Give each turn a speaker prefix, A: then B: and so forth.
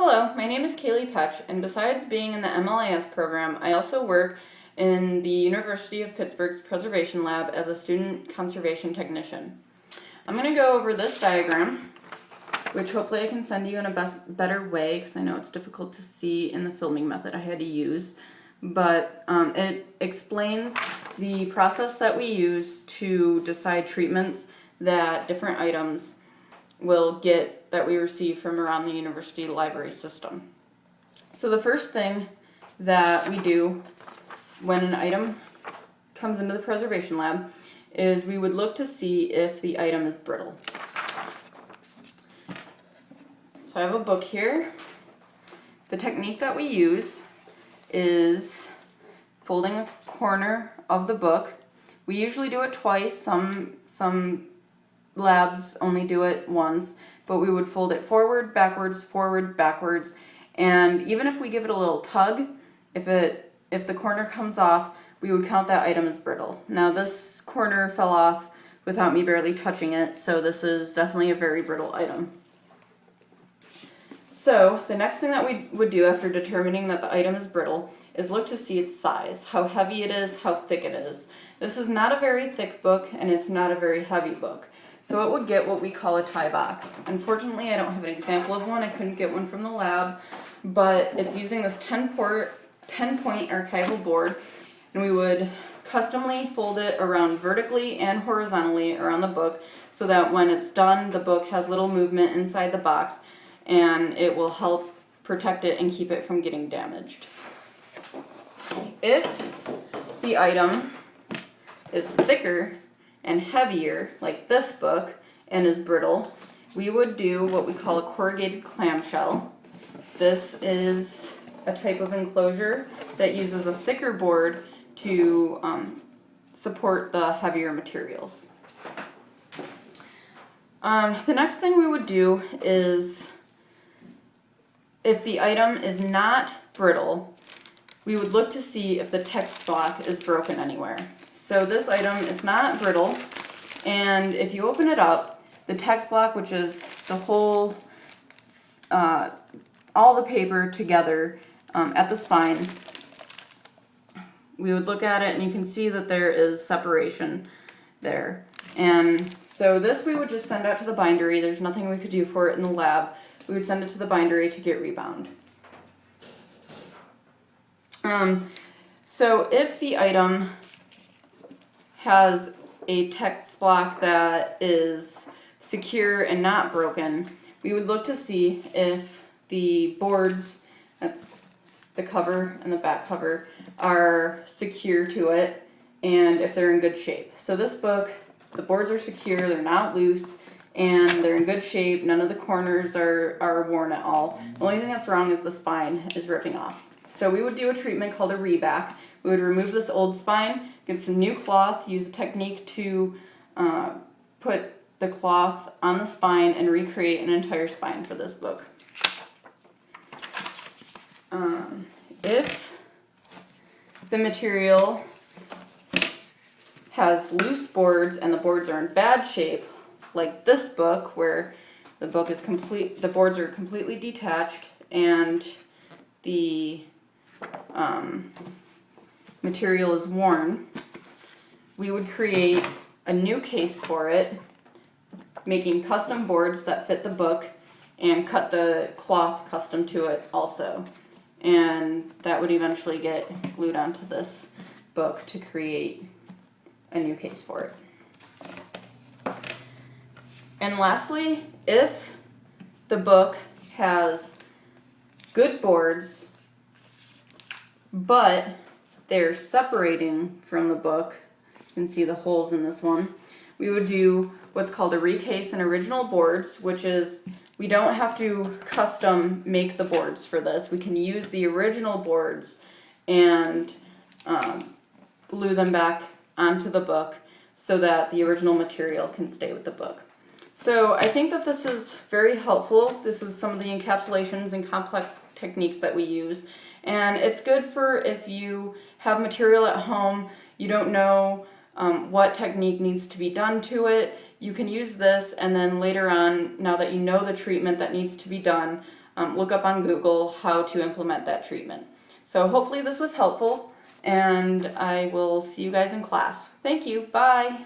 A: Hello, my name is Kaylee Petch, and besides being in the MLIS program, I also work in the University of Pittsburgh's Preservation Lab as a student conservation technician. I'm going to go over this diagram, which hopefully I can send you in a better way, because I know it's difficult to see in the filming method I had to use. But it explains the process that we use to decide treatments that different items will get that we receive from around the university library system. So the first thing that we do when an item comes into the preservation lab is we would look to see if the item is brittle. So I have a book here. The technique that we use is folding a corner of the book. We usually do it twice. Some labs only do it once, but we would fold it forward, backwards, and even if we give it a little tug, if the corner comes off, we would count that item as brittle. Now this corner fell off without me barely touching it, so this is definitely a very brittle item. So the next thing that we would do after determining that the item is brittle is look to see its size, how heavy it is, how thick it is. This is not a very thick book, and it's not a very heavy book. So it would get what we call a tie box. Unfortunately, I don't have an example of one. I couldn't get one from the lab, but it's using this 10-point archival board, and we would customly fold it around vertically and horizontally around the book so that when it's done, the book has little movement inside the box, and it will help protect it and keep it from getting damaged. If the item is thicker and heavier, like this book, and is brittle, we would do what we call a corrugated clamshell. This is a type of enclosure that uses a thicker board to support the heavier materials. The next thing we would do is, if the item is not brittle, we would look to see if the text block is broken anywhere. So this item is not brittle, and if you open it up, the text block, which is the whole, all the paper together at the spine, we would look at it and you can see that there is separation there. And so this we would just send out to the bindery. There's nothing we could do for it in the lab. We would send it to the bindery to get rebound. So if the item has a text block that is secure and not broken, we would look to see if the boards, that's the cover and the back cover, are secure to it and if they're in good shape. So this book, the boards are secure, they're not loose, and they're in good shape. None of the corners are worn at all. The only thing that's wrong is the spine is ripping off. So we would do a treatment called a reback. We would remove this old spine, get some new cloth, use a technique to put the cloth on the spine and recreate an entire spine for this book. If the material has loose boards and the boards are in bad shape, like this book where the boards are completely detached and the material is worn, we would create a new case for it, making custom boards that fit the book and cut the cloth custom to it also. And that would eventually get glued onto this book to create a new case for it. And lastly, if the book has good boards, but they're separating from the book, you can see the holes in this one, we would do what's called a recase and original boards, which is we don't have to custom make the boards for this. We can use the original boards and glue them back onto the book so that the original material can stay with the book. So I think that this is very helpful. This is some of the encapsulations and complex techniques that we use. And it's good for if you have material at home, you don't know what technique needs to be done to it. You can use this, and then later on, now that you know the treatment that needs to be done, look up on Google how to implement that treatment. So hopefully this was helpful, and I will see you guys in class. Thank you. Bye.